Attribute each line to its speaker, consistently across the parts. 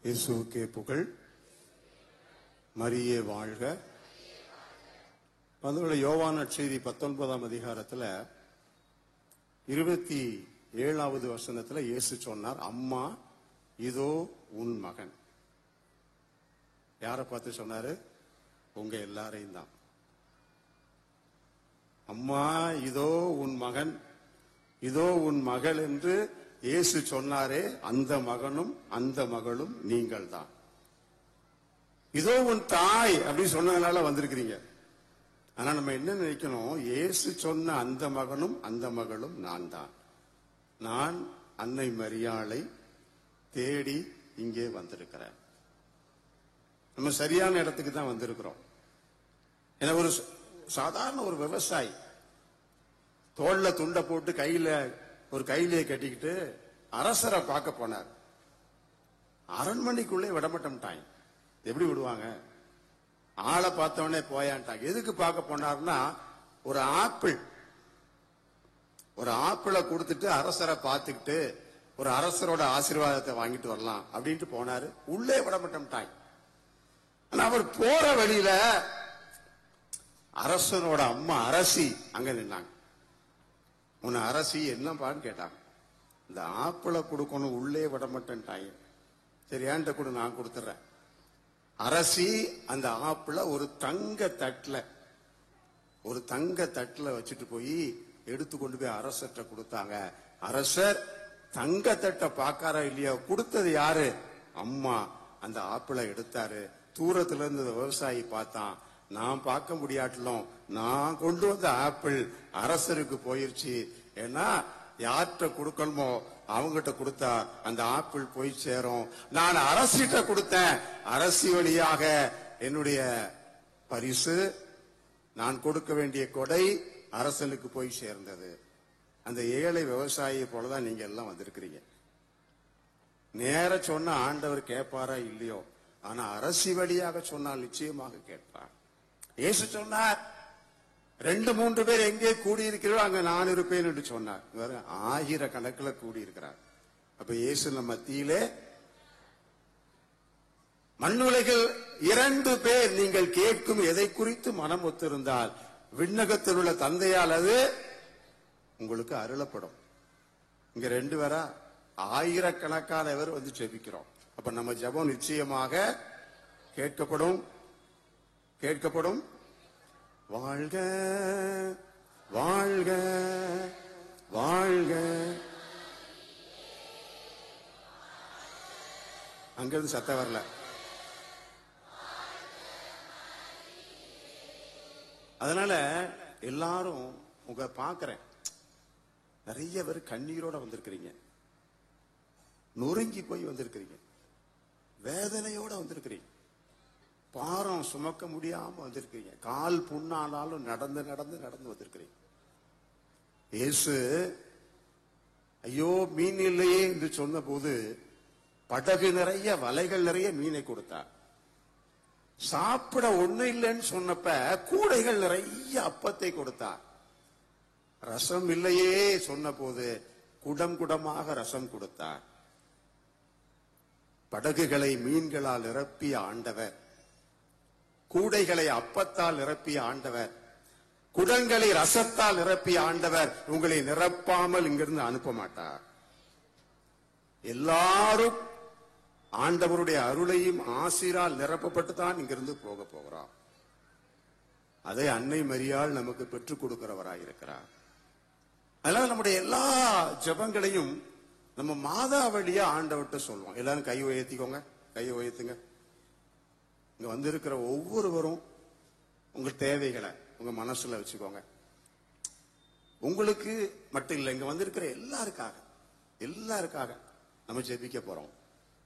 Speaker 1: இயேசுவுக்கே புகழ். மரியே வாழ்க. யோவான் நற்செய்தி 19ஆம் அதிகாரத்துல 27வது வசனத்துல இயேசு சொன்னார், அம்மா இதோ உன் மகன். யாரை பார்த்து சொன்னாரு? உங்க எல்லாரையும் தான். அம்மா இதோ உன் மகன், இதோ உன் மகள் என்று இயேசு சொன்னாரே, அந்த மகனும் அந்த மகளும் நீங்கள் தான். இதோ உன் தாய் அப்படின்னு சொன்னதுனால வந்திருக்கிறீங்க. ஆனா நம்ம என்ன நினைக்கணும்? இயேசு சொன்ன அந்த மகனும் அந்த மகளும் நான் தான். நான் அன்னை மரியாளை தேடி இங்கே வந்திருக்கிறேன். நம்ம சரியான இடத்துக்கு தான் வந்திருக்கிறோம். ஏன்னா ஒரு சாதாரண ஒரு விவசாயி தோல்ல துண்டை போட்டு கையில ஒரு கையிலே கட்டிக்கிட்டு அரசரை பார்க்க போனார். அரண்மனைக்குள்ளே விடமாட்டோம்ட்டாங்க. எப்படி விடுவாங்க? ஆளை பார்த்தவனே போயான்ட்டாங்க. எதுக்கு பார்க்க போனார்னா, ஒரு ஆப்பிளை கொடுத்துட்டு அரசரை பார்த்துக்கிட்டு ஒரு அரசரோட ஆசீர்வாதத்தை வாங்கிட்டு வரலாம் அப்படின்ட்டு போனாரு. உள்ளே விடமாட்டோம்ட்டாங்க. ஆனா அவர் போற வழியில அரசனோட அம்மா அரசி அங்க நின்னாங்க. உன்னை அரசி என்னப்பான்னு கேட்டாங்க. இந்த ஆப்பிளை கொடுக்கணும், உள்ளே விட மாட்டேன்ட்டாங்க. சரி ஏன்ட்ட கூட நான் கொடுத்துறேன். அரசி அந்த ஆப்பிளை ஒரு தங்க தட்டுல வச்சுட்டு போய் எடுத்து கொண்டு போய் அரசர்கிட்ட கொடுத்தாங்க. அரசர் தங்க தட்டை பார்க்காரா இல்லையா? கொடுத்தது யாரு? அம்மா. அந்த ஆப்பிளை எடுத்தாரு. தூரத்துல இருந்து விவசாயி பார்த்தான். நான் பார்க்க முடியாட்டிலும் நான் கொண்டு வந்த ஆப்பிள் அரசருக்கு போயிருச்சு. ஏன்னா யார்கிட்ட கொடுக்கணுமோ அவங்கிட்ட கொடுத்தா அந்த ஆப்பிள் போய் சேரும். நான் அரசிட்ட கொடுத்தேன். அரசி வழியாக என்னுடைய பரிசு, நான் கொடுக்க வேண்டிய கொடை அரசனுக்கு போய் சேர்ந்தது. அந்த ஏழை விவசாயியை போலதான் நீங்க எல்லாம் வந்திருக்கிறீங்க. நேர சொன்ன ஆண்டவர் கேட்பாரா இல்லையோ, ஆனா அரசி வழியாக சொன்னால் நிச்சயமாக கேட்பார். இயேசு சொன்னார், 2-3 பேர் எங்கே கூடியிருக்கிறோம் அங்க நான் இருப்பேன் என்று சொன்னார். 1000 கணக்கில் கூடியிருக்கிறார். அப்ப இயேசு நம்ம மத்தியிலே மண்ணுலகில் 2 பேர் நீங்கள் கேட்கும் எதை குறித்து மனம் ஒத்திருந்தால் விண்ணகத்தில் உள்ள தந்தையால் அது உங்களுக்கு அருளப்படும். இங்க 2 பேரா 1000கணக்கானவர் வந்து ஜெபிக்கிறோம். அப்ப நம்ம ஜெபம் நிச்சயமாக கேட்கப்படும். வாழ்க வாழ்க வாழ்க. அங்கிருந்து சத்தம் வரல. அதனால எல்லாரும் உங்க பாக்குறேன், நிறைய பேர் கண்ணீரோட வந்திருக்கிறீங்க, நொறுங்கி போய் வந்திருக்கிறீங்க, வேதனையோட வந்திருக்கிறீங்க, பாரம் சுமக்க முடியாம வந்திருக்கிறீங்க, கால் புண்ணானாலும் நடந்து வந்திருக்கிறீங்க. இயேசு ஐயோ மீன் இல்லையே என்று சொன்ன போது படகு நிறைய வலைகள் நிறைய மீனை கொடுத்தார். சாப்பிட ஒண்ணு இல்லைன்னு சொன்னப்ப கூடைகள் நிறைய அப்பத்தை கொடுத்தார். ரசம் இல்லையே சொன்ன போது குடமாக ரசம் கொடுத்தார். படகுகளை மீன்களால் நிரப்பிய ஆண்டவர், கூடைகளை அப்பத்தால் நிரப்பிய ஆண்டவர், குடங்களை ரசத்தால் நிரப்பிய ஆண்டவர் உங்களை நிரப்பாமல் இங்கிருந்து அனுப்ப மாட்டார். எல்லாரும் ஆண்டவருடைய அருளையும் ஆசீரால் நிரப்பப்பட்டு தான் இங்கிருந்து போக போகிறார். அதை அன்னை மரியாள் நமக்கு பெற்றுக் கொடுக்கிறவராயிருக்கிறார். அதனால நம்முடைய எல்லா ஜெபங்களையும் நம்ம மாதா வழியா ஆண்டவர்கிட்ட சொல்லுவோம். எல்லாரும் கை உயர்த்திக்கோங்க, கையை உயர்த்துங்க. இங்க வந்திருக்கிற ஒவ்வொருவரும் உங்க தேவைகளை உங்க மனசுல வச்சுக்கோங்க. உங்களுக்கு மட்டும் இல்லை, இங்க வந்திருக்கிற எல்லாருக்காக நம்ம ஜெபிக்க போறோம்.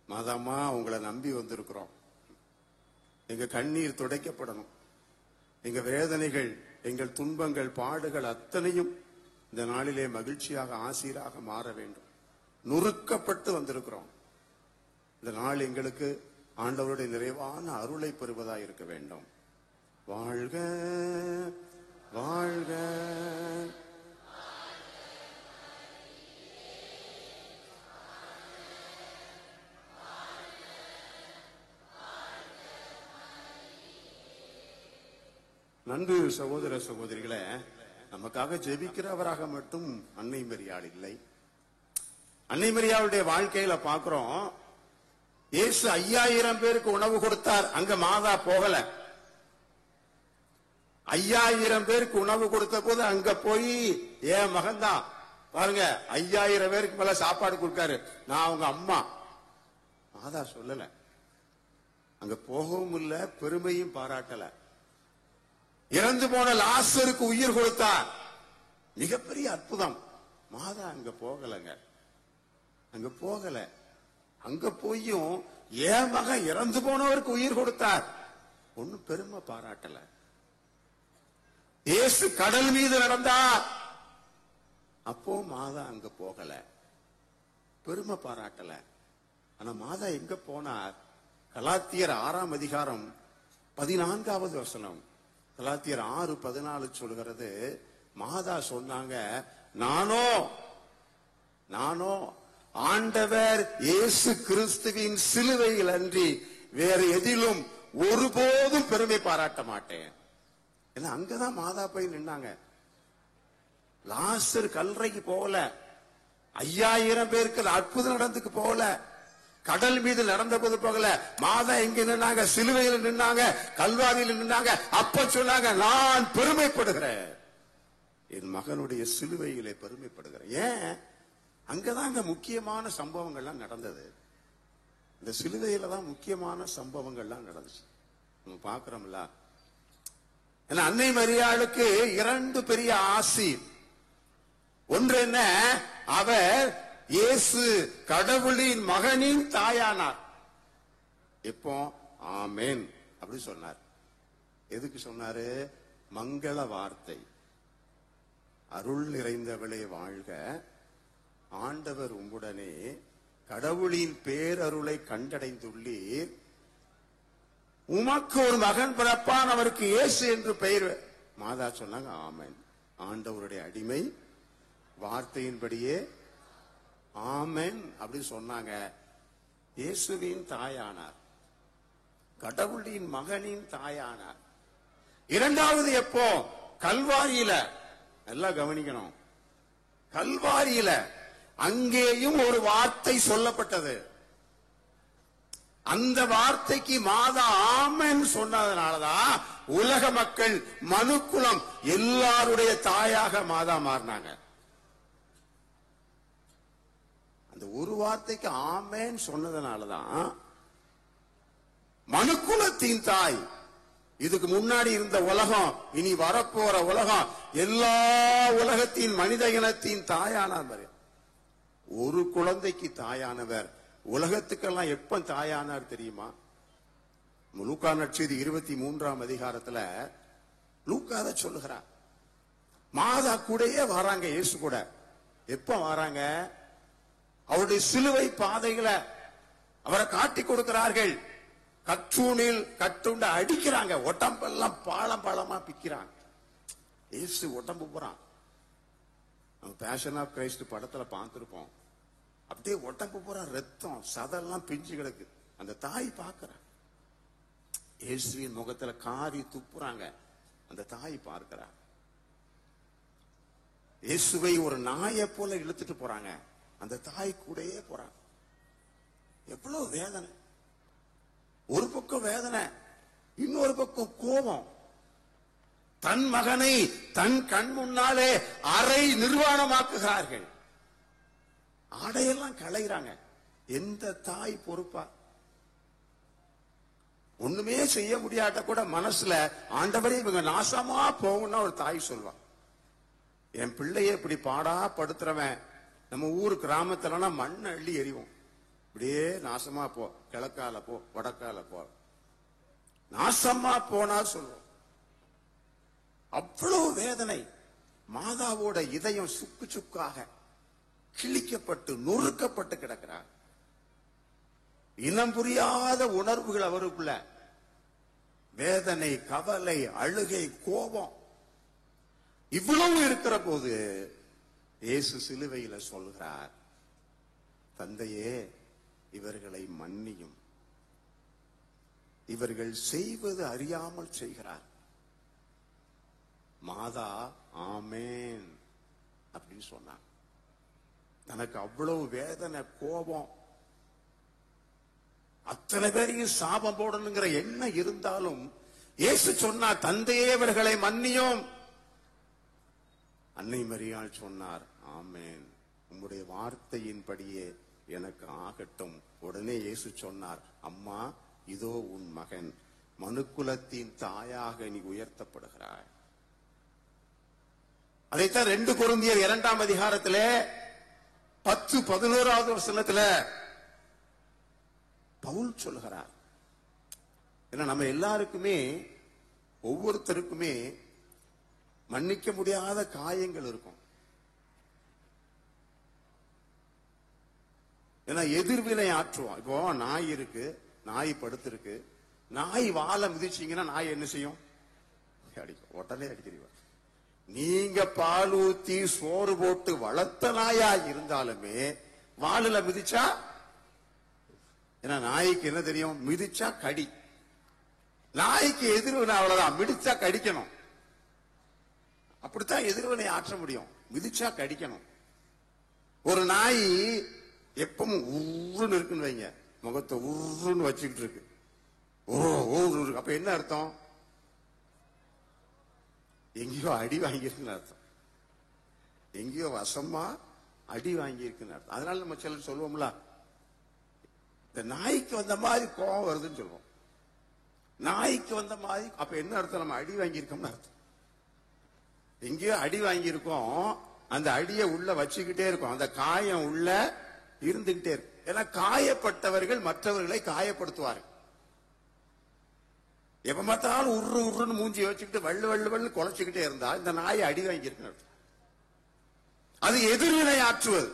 Speaker 1: மாதாமா உங்களை நம்பி வந்திருக்கிறோம். எங்க கண்ணீர் துடைக்கப்படணும். எங்க வேதனைகள், எங்கள் துன்பங்கள், பாடுகள் அத்தனையும் இந்த நாளிலே மகிழ்ச்சியாக ஆசீராக மாற வேண்டும். நுறுக்கப்பட்டு வந்திருக்கிறோம். இந்த நாள் எங்களுக்கு ஆண்டவருடைய நிறைவான அருளை பெறுவதாக இருக்க வேண்டும். வாழ்க வாழ்க. நன்கு சகோதர சகோதரிகளே, நமக்காக ஜெபிக்கிறவராக மட்டும் அன்னை மரியாள் இல்லை. அன்னை மரியாளுடைய வாழ்க்கையில பாக்குறோம், இயேசு 5000 பேருக்கு உணவு கொடுத்தார், அங்க மாதா போகல. 5000 பேருக்கு உணவு கொடுத்த போது அங்க போய் என் மகன் தான் பாருங்க 5000 பேருக்கு மேல சாப்பாடு கொடுக்காரு, நான் அவங்க அம்மா. மாதா சொல்லல, அங்க போகவும் இல்ல, பெருமையும் பாராட்டல. இறந்து போன லாசருக்கு உயிர் கொடுத்தார், மிகப்பெரிய அற்புதம். மாதா அங்க போகலங்க, அங்க போகல. அங்க போயும் என் மகன் இறந்து போனவருக்கு உயிர் கொடுத்தார், ஒன்னும் பெருமை பாராட்டல. இயேசு கடல் மீது நடந்தார், அப்போ மாதா அங்க போகல, பெருமை பாராட்டல. ஆனா மாதா எங்க போனார்? கலாத்தியர் 6ஆம் அதிகாரம் 14வது வசனம், கலாத்தியர் 6:14 சொல்கிறது, மாதா சொன்னாங்க, நானோ ஆண்டவர் இயேசு கிறிஸ்துவின் சிலுவையில் அன்றி வேறு எதிலும் ஒருபோதும் பெருமை பாராட்ட மாட்டேன். அங்கதான் மாதா போய் நின்னாங்க. லாசர் கல்லறைக்கு போகல, 5000 பேருக்கு அற்புதம் நடந்துக்கு போகல, கடல் மீது நடந்த போது போகல. மாதா எங்க நின்னாங்க? சிலுவையில் நின்னாங்க, கல்வாரியில் நின்னாங்க. அப்ப சொன்னாங்க, நான் பெருமைப்படுகிறேன், என் மகனுடைய சிலுவையிலே பெருமைப்படுகிறேன். ஏன்? அங்கதான் முக்கியமான சம்பவங்கள்லாம் நடந்தது. இந்த சிலுவையில தான் முக்கியமான சம்பவங்கள்லாம் நடந்துச்சு. நம்ம பாக்குறோம்ல. அன்னை மரியாளுக்கு 2 பெரிய ஆசி. ஒன்று என்ன? அவர் இயேசு கடவுளின் மகனின் தாயானார். எப்போ? ஆமென் அப்படி சொன்னார். எதுக்கு சொன்னாரு? மங்கள வார்த்தை, அருள் நிறைந்தவளே வாழ்க, ஆண்டவர் உம்முடனே, கடவுளின் பேரருளை கண்டடைந்துள்ளீர், உமக்கு ஒரு மகன் பிறப்பான், அவருக்கு இயேசு என்று பெயர். மாதா சொன்னாங்க, ஆமென். ஆண்டவருடைய அடிமை, வார்த்தையின்படியே ஆமென் அப்படி சொன்னாங்க. இயேசுவின் தாயானார், கடவுளின் மகனின் தாயானார். இரண்டாவது எப்போ? கல்வாரியில. எல்லாம் கவனிக்கணும், கல்வாரியில அங்கேயும் ஒரு வார்த்தை சொல்லப்பட்டது. அந்த வார்த்தைக்கு மாதா ஆமென் சொன்னதுனாலதான் உலக மக்கள், மனுக்குலம் எல்லாருடைய தாயாக மாதா மாறினாங்க. அந்த ஒரு வார்த்தைக்கு ஆமென் சொன்னதுனாலதான் மனுக்குலத்தின் தாய். இதுக்கு முன்னாடி இருந்த உலகம், இனி வரப்போற உலகம், எல்லா உலகத்தின் மனித இனத்தின் தாயானார். ஒரு குழந்தைக்கு தாயானவர் உலகத்துக்கெல்லாம் எப்ப தாயானார் தெரியுமா? லூக்கா நற்செய்தி 23ஆம் அதிகாரத்துல லூக்கா சொல்லுகிறார். மாதா கூடயே வராங்க, இயேசு கூட. எப்ப வராங்க? அவருடைய சிலுவை பாதைகளை அவரை காட்டி கொடுக்கிறார்கள். கற்றூனில் கட்டுண்ட அடிக்கிறாங்க, உடம்பெல்லாம் பாலம் பாலமா பிக்கிறாங்க. இயேசு உடம்பு போறான். பேஷன் ஆஃப் கிரைஸ்ட் படத்துல பார்த்திருப்போம். அப்படியே உடம்பு போற ரத்தம், சதெல்லாம் பிஞ்சு கிடக்கு. அந்த தாய் பார்க்கிறான், இயேசுவின் முகத்துல காரி துப்புறாங்க. அந்த தாய் பார்க்கிறார். இயேசுவை ஒரு நாயை போல இழுத்துட்டு போறாங்க. அந்த தாய் கூடயே போறாங்க. எவ்வளவு வேதனை! ஒரு பக்கம் வேதனை, இன்னொரு பக்கம் கோபம். தன் மகனை தன் கண் முன்னாலே அரை நிர்வாணமாக்குகிறார்கள். ஆடையெல்லாம் களைகிறாங்க. எந்த தாய் பொறுப்பா? ஒண்ணுமே செய்ய முடியாட்ட கூட மனசுல, ஆண்டவரே இவங்க நாசமா போகும்னா ஒரு தாய் சொல்வா. என் பிள்ளைய இப்படி பாடா படுத்துறவன், நம்ம ஊர் கிராமத்துல மண்ணை அள்ளி எறிவோம். இப்படியே நாசமா போ, கிழக்கால போ, வடக்கால போ, நாசமா போனா சொல்லுவோம். அவ்வளவு வேதனை. மாதாவோட இதயம் சுக்கு சுக்காக கிழிக்கப்பட்டு நொறுக்கப்பட்டு கிடக்கிறார். இனம் புரியாத உணர்வுகள் அவருக்குள்ள, வேதனை, கவலை, அழுகை, கோபம், இவ்வளவு இருக்கிற போது இயேசு சிலுவையில சொல்கிறார், தந்தையே இவர்களை மன்னியும், இவர்கள் செய்வது அறியாமல் செய்கிறார். மாதா ஆமேன் அப்படின்னு சொன்னாங்க. தனக்கு அவ்வளவு வேதனை, கோபம், அத்தனை பேரையும் சாபம் போடணுங்கிற எண்ணம் இருந்தாலும் இயேசு சொன்னார், தந்தையே இவர்களை மன்னியும். அன்னை மரியாள் சொன்னார், ஆமேன், உம்முடைய வார்த்தையின்படியே எனக்கு ஆகட்டும். உடனே இயேசு சொன்னார், அம்மா இதோ உன் மகன், மனுக்குலத்தின் தாயாக நீ உயர்த்தப்படுகிறாய். அதைத்தான் 2 கொரிந்தியர் 2ஆம் அதிகாரத்திலே 10-11வது வசனத்துல பவுல் சொல்கிறார். ஏன்னா நம்ம எல்லாருக்குமே, ஒவ்வொருத்தருக்குமே மன்னிக்க முடியாத காயங்கள் இருக்கும். ஏன்னா எதிர்வினை ஆற்றுவோம். இப்போ நாய் இருக்கு, நாய் படுத்திருக்கு, நாய் வாழை மிதிச்சீங்கன்னா நாய் என்ன செய்யும்? அடிக்கும், உடனே அடிக்கிறீங்க. நீங்க பால் ஊத்தி சோறு போட்டு வளர்த்த நாயா இருந்தாலுமே வாழுல மிதிச்சா, ஏன்னா நாய்க்கு என்ன தெரியும்? மிதிச்சா கடி. நாய்க்கு எதிர்வினை அவ்வளவுதான், மிதிச்சா கடிக்கணும். அப்படித்தான் எதிர்வினை ஆற்ற முடியும், மிதிச்சா கடிக்கணும். ஒரு நாய் எப்பவும் உருன்னு இருக்குன்னு வைங்க, முகத்தை உருன்னு வச்சுக்கிட்டு இருக்கு, அப்ப என்ன அர்த்தம்? எங்கேயோ அடி வாங்கியிருக்குன்னு அர்த்தம், எங்கேயோ வசமா அடி வாங்கியிருக்குன்னு அர்த்தம். அதனால நம்ம சிலர் சொல்லுவோம்ல, இந்த நாய்க்கு வந்த மாதிரி கோபம் வருதுன்னு சொல்லுவோம். நாய்க்கு வந்த மாதிரி, அப்ப என்ன அர்த்தம்? நம்ம அடி வாங்கியிருக்கோம்னு அர்த்தம். எங்கேயோ அடி வாங்கியிருக்கோம், அந்த அடியை உள்ள வச்சுக்கிட்டே இருக்கும், அந்த காயம் உள்ள இருந்துகிட்டே இருக்கு. ஏன்னா காயப்பட்டவர்கள் மற்றவர்களை காயப்படுத்துவார்கள். எப்ப பார்த்தாலும் உருன்னு மூஞ்சி வச்சுக்கிட்டு வள்ளு குலைச்சுக்கிட்டே இருந்தா இந்த நாயை அடி வாங்கியிருக்கு. அது எதிர்வினை ஆற்றுவது,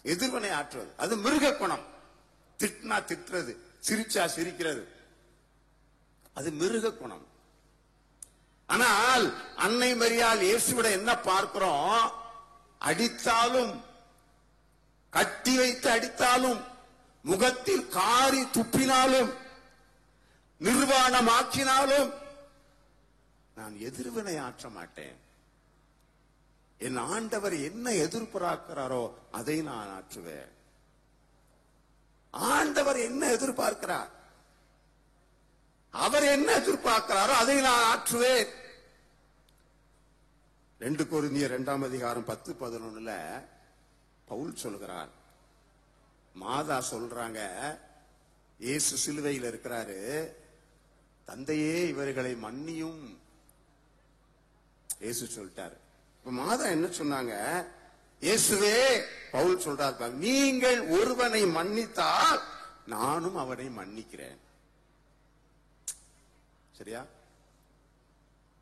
Speaker 1: எதிர்வினை ஆற்றுவது. அது மிருக குணம். திட்டினா திட்டுறது, சிரிச்சா சிரிக்கிறது, அது மிருக குணம். ஆனால் அன்னை மரியாள் இயேசுவிட என்ன பார்க்கிறோம்? அடித்தாலும், கட்டி வைத்து அடித்தாலும், முகத்தில் காரி துப்பினாலும், நிர்வாணமாக்கினாலும் நான் எதிர்வினை ஆற்ற மாட்டேன். என் ஆண்டவர் என்ன எதிர்பார்க்கிறாரோ அதை நான் ஆற்றுவேன். ஆண்டவர் என்ன எதிர்பார்க்கிறார், அவர் என்ன எதிர்பார்க்கிறாரோ அதை நான் ஆற்றுவேன். 2 கொரிந்தியர் 2ஆம் அதிகாரம் 10-11 பவுல் சொல்கிறார். மாதா சொல்றாங்க, இயேசு சிலுவையில் இருக்கிறாரு, தந்தையே இவர்களை மன்னியும். இயேசு சொல்லிட்டாரு. இப்ப மாதா என்ன சொன்னாங்க? இயேசுவே, பவுல் சொல்றாரு, நீங்கள் ஒருவனை மன்னித்தால் நானும் அவனை மன்னிக்கிறேன். சரியா?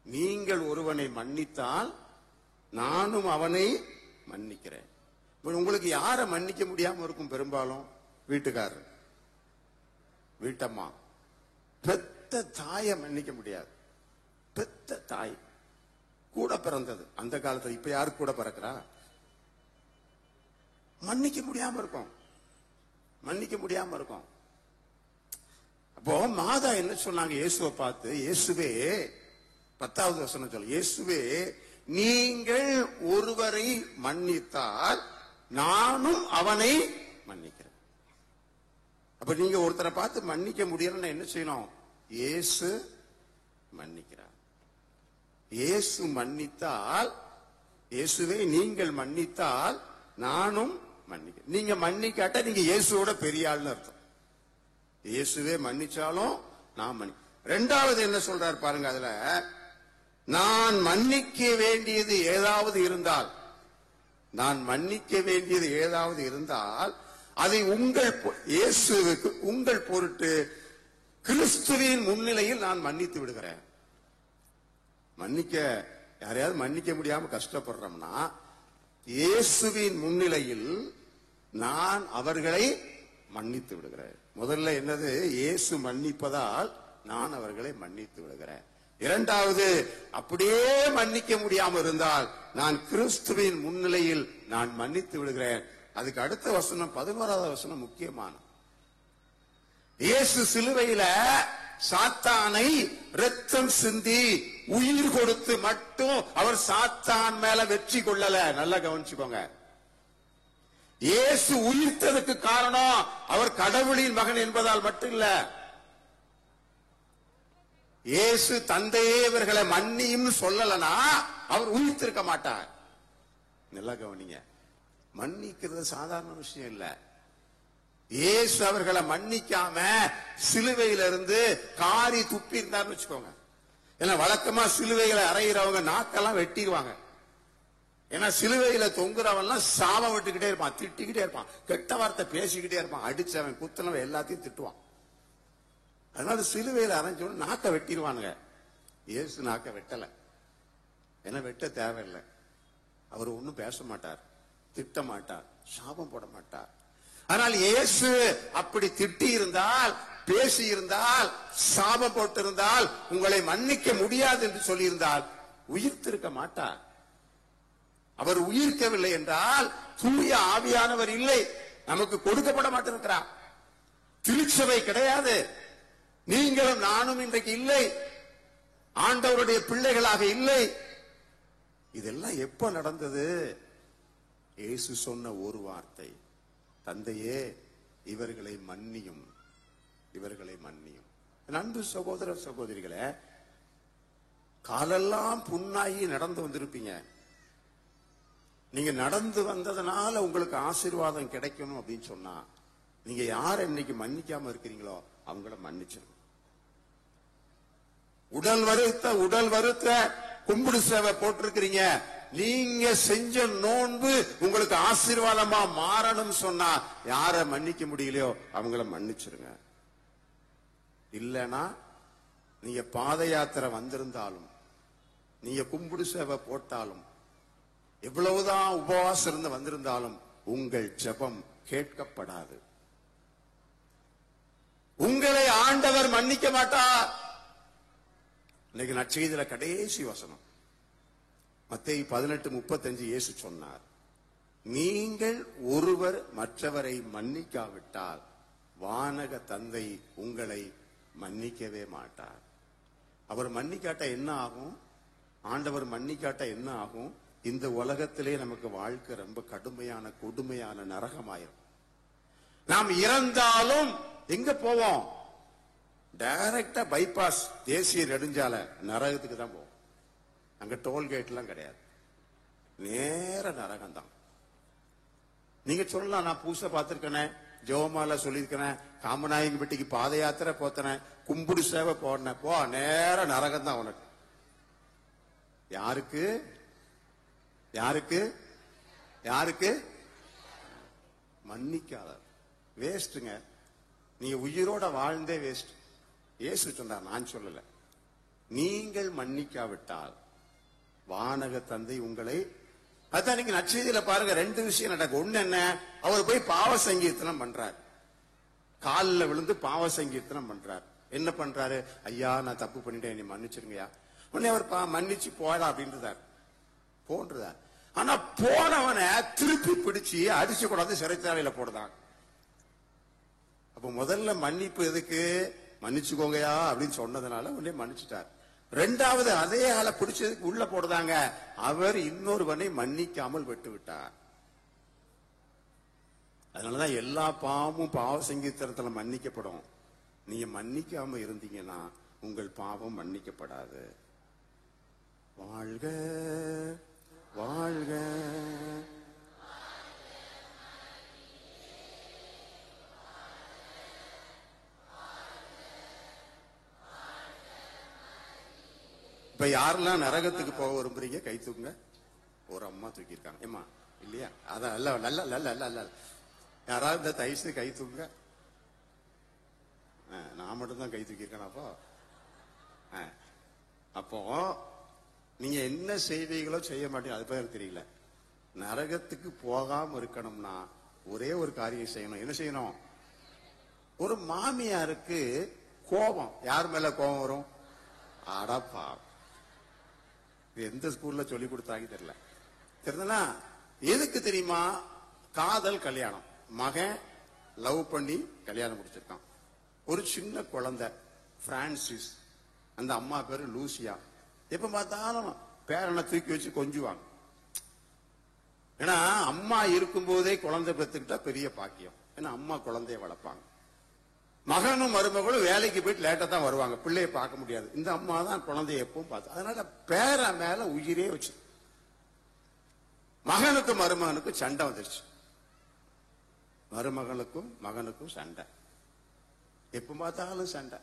Speaker 1: நீங்கள் ஒருவனை மன்னித்தால் நானும் அவனை மன்னிக்கிறேன். உங்களுக்கு யாரை மன்னிக்க முடியாம இருக்கும்? பெரும்பாலும் வீட்டுக்காரர், வீட்டம்மா, பெத்த தாயை மன்னிக்க முடியாது. பெத்த தாய், கூட பிறந்தது. அந்த காலத்துல, இப்ப யாரு கூட பிறக்கிறா? மன்னிக்க முடியாம இருக்கும், மன்னிக்க முடியாம இருக்கும். அப்போ மாதா என்ன சொன்னாங்க இயேசுவை பார்த்து? இயேசுவே, 10வது வசனம் சொல்ல, இயேசுவே நீங்கள் ஒருவரை மன்னித்தால் நானும் அவனை மன்னிக்கிறேன். அப்ப நீங்க ஒருத்தரை பார்த்து மன்னிக்க முடியலன்னா என்ன செய்யணும்? இயேசு மன்னிக்கிறார். இயேசு மன்னித்தால், இயேசுவே நீங்கள் மன்னித்தால் நானும் மன்னிக்கிறேன். நீங்க மன்னிக்காட்ட நீங்க இயேசுவோட பெரிய ஆள்னு அர்த்தம். இயேசுவே மன்னிச்சாலும் நான் மன்னி. 2வது என்ன சொல்றார் பாருங்க, அதுல நான் மன்னிக்க வேண்டியது ஏதாவது இருந்தால், நான் மன்னிக்க வேண்டியது ஏதாவது இருந்தால் அதை இயேசுவுக்கு உங்கள் பொருட்டு கிறிஸ்துவின் முன்னிலையில் நான் மன்னித்து விடுகிறேன். மன்னிக்க, யாரையாவது மன்னிக்க முடியாம கஷ்டப்படுறோம்னா இயேசுவின் முன்னிலையில் நான் அவர்களை மன்னித்து விடுகிறேன். முதல்ல என்னது? இயேசு மன்னிப்பதால் நான் அவர்களை மன்னித்து விடுகிறேன். 2வது, அப்படியே மன்னிக்க முடியாம இருந்தால் நான் கிறிஸ்துவின் முன்னிலையில் நான் மன்னித்து விடுகிறேன். அதுக்கு அடுத்த வசனம் 11வது வசனம் முக்கியமான. இயேசு சிலுவையில சாத்தானை ரத்தம் சிந்தி உயிர் கொடுத்து மட்டும் அவர் சாத்தான் மேல வெற்றி கொள்ளல. நல்லா கவனிச்சுக்கோங்க. இயேசு உயிர்த்ததுக்கு காரணம் அவர் கடவுளின் மகன் என்பதால் மட்டும் இல்ல. இயேசு தந்தையே இவர்களை மன்னியும் சொல்லலனா அவர் உயிர்த்திருக்க மாட்டார். நல்லா கவனிங்க. மன்னிக்கிறது சாதாரண விஷயம் இல்ல. இயேசு அவர்களை மன்னிக்காம சிலுவையில இருந்து காரி துப்பி இருந்தார்னு வச்சுக்கோங்க. ஏன்னா வழக்கமா சிலுவைகளை அறையிறவங்க நாக்கெல்லாம் வெட்டிடுவாங்க. ஏன்னா சிலுவையில தொங்குறவன் சாபம் விட்டுக்கிட்டே இருப்பான், திட்டிக்கிட்டே இருப்பான், கெட்ட வார்த்தை பேசிக்கிட்டே இருப்பான், அடிச்சவன் குத்துனவன் எல்லாத்தையும் திட்டுவான். அதனால சிலுவையில அரைஞ்சவன் நாக்க வெட்டிடுவானுங்க. இயேசு நாக்க வெட்டல. ஏன்னா வெட்ட தேவையில்லை. அவர் ஒன்னும் பேச மாட்டார், திட்ட மாட்டார், சாபம் போட மாட்டார். ஆனால் இயேசு அப்படி திட்டி இருந்தால், பேசி இருந்தால், சாபம் போட்டிருந்தால், உங்களை மன்னிக்க முடியாது என்று சொல்லியிருந்தால் உயிர்த்திருக்க மாட்டார். அவர் உயிர்க்கவில்லை என்றால் தூய ஆவியானவர் இல்லை, நமக்கு கொடுக்கப்பட மாட்டிருக்கிறார். திருச்சபை கிடையாது. நீங்களும் நானும் இன்றைக்கு இல்லை, ஆண்டவருடைய பிள்ளைகளாக இல்லை. இதெல்லாம் எப்ப நடந்தது? இயேசு சொன்ன ஒரு வார்த்தை, தந்தையே இவர்களை மன்னியும், இவர்களை மன்னியும். அன்பு சகோதர சகோதரிகளே, காலெல்லாம் புண்ணாகி நடந்து வந்திருப்பீங்க. நீங்க நடந்து வந்ததுனால உங்களுக்கு ஆசீர்வாதம் கிடைக்கணும் அப்படின்னு சொன்னா, நீங்க யார இன்னைக்கு மன்னிக்காம இருக்கிறீங்களோ அவங்கள மன்னிச்சிடும். உடல் வருத்த கும்பிடு சேவை போட்டிருக்கிறீங்க, நீங்க செஞ்ச நோன்பு உங்களுக்கு ஆசீர்வாதமா மாறணும் சொன்னா யார மன்னிக்க முடியலையோ அவங்கள மன்னிச்சிருங்க. இல்லனா நீங்க பாத யாத்திரை வந்திருந்தாலும், நீங்க கும்பிடு சேவை போட்டாலும், எவ்வளவுதான் உபவாசம் இருந்து வந்திருந்தாலும் உங்கள் ஜெபம் கேட்கப்படாது. உங்களை ஆண்டவர் மன்னிக்க மாட்டார். இன்னைக்கு நற்செய்தியில கடைசி வசனம் மத்தேயு 18:35 இயேசு சொன்னார், நீங்கள் ஒருவர் மற்றவரை மன்னிக்காவிட்டால் வானக தந்தை உங்களை மன்னிக்கவே மாட்டார். அவர் மன்னிக்காட்ட என்ன ஆகும்? ஆண்டவர் மன்னிக்காட்ட என்ன ஆகும்? இந்த உலகத்திலே நமக்கு வாழ்க்கை ரொம்ப கடுமையான கொடுமையான நரகமாயிரும். நாம் இறந்தாலும் எங்க போவோம்? டைரக்டா பைபாஸ் தேசிய நெடுஞ்சாலை நரகத்துக்கு தான் போவோம். அங்க டோல்கேட் எல்லாம் கிடையாது, நேர நரகம் தான். நீங்க சொல்லலாம், நான் பூசை பார்த்திருக்கேன், ஜெவமால சொல்லியிருக்கிறேன், காமநாயகன்பட்டிக்கு பாத யாத்திரை போத்தனேன், கும்பிடு சேவை போனேன், போ நேர நரகம் தான் உனக்கு. யாருக்கு யாருக்கு யாருக்கு? மன்னிக்காத வேஸ்டுங்க. நீங்க உயிரோட வாழ்ந்தே வேஸ்ட். இயேசு சொன்னார், நான் சொல்லல. நீங்கள் மன்னிக்காவிட்டால் வானக தந்தை உங்களை. அதான் நீங்க நற்செய்தியில பாருங்க, ரெண்டு விஷயம் நடக்கும். ஒண்ணு என்ன? அவர் போய் பாவ சங்கீர்த்தனம் பண்றார், காலில் விழுந்து பாவ சங்கீர்த்தனம் பண்றார். என்ன பண்றாரு? ஐயா நான் தப்பு பண்ணிட்டேன், என்னை மன்னிச்சிருங்கய்யா. உடனே அவர் மன்னிச்சு போடா அப்படின்றார், போன்றார். ஆனா போனவனை திருப்பி பிடிச்சு அடிச்சு கூடாது, சிறைச்சாலையில போடுதான். அப்ப முதல்ல மன்னிப்பு எதுக்கு? மன்னிச்சுக்கோங்கயா அப்படின்னு சொன்னதுனால உடனே மன்னிச்சுட்டார். ரெண்டாவது அதே ஆளை பிடிச்சதுக்கு உள்ள போடுதாங்க, அவர் இன்னொருவனை மன்னிக்காமல் விட்டு விட்டார். அதனாலதான் எல்லா பாவமும் பாவ சங்கீர்த்தனத்துல மன்னிக்கப்படும். நீங்க மன்னிக்காம இருந்தீங்கன்னா உங்கள் பாவம் மன்னிக்கப்படாது. வாழ்க வாழ்க இப்ப யாரெல்லாம் நரகத்துக்கு போக விரும்புறீங்க கை தூக்குங்க. ஒரு அம்மா தூக்கி இருக்காங்க. ஏமா இல்லையா? அதான் நல்ல நல்ல நல்ல நல்ல யாராவது இந்த தைசு கை தூக்குங்க. நான் மட்டும்தான் கை தூக்கி இருக்கேன். அப்போ நீங்க என்ன செய்வீங்களோ செய்ய மாட்டீங்க, அது பேர் தெரியல. நரகத்துக்கு போகாம இருக்கணும்னா ஒரே ஒரு காரியம் செய்யணும். என்ன செய்யணும்? ஒரு மாமியாருக்கு கோபம், யார் மேல கோபம் வரும்? அடப்பா, எந்த ஸ்கூல்ல சொல்லி கொடுத்தாங்க தெரியல. தெரியுதுனா எதுக்கு தெரியுமா? காதல் கல்யாணம். மகன் லவ் பண்ணி கல்யாணம் முடிச்சிருக்கான். ஒரு சின்ன குழந்தை பிரான்சிஸ், அந்த அம்மா பேரு லூசியா. எப்ப பார்த்தாலும் பேரனை தூக்கி வச்சு கொஞ்சுவாங்க. ஏன்னா அம்மா இருக்கும் போதே குழந்தை பெற்றுக்கிட்டா பெரிய பாக்கியம். ஏன்னா அம்மா குழந்தைய வளர்ப்பாங்க. மகனும் மருமகளும் வேலைக்கு போயிட்டு லேட்டா தான் வருவாங்க, பிள்ளைய பார்க்க முடியாது. இந்த அம்மா தான் குழந்தைய எப்பவும் பார்த்து, அதனால பேர மேல உயிரே வச்சு. மகனுக்கும் மருமகனுக்கும் சண்டை வந்துருச்சு. மருமகளுக்கும் மகனுக்கும் சண்டை, எப்ப பார்த்தாலும் சண்டை.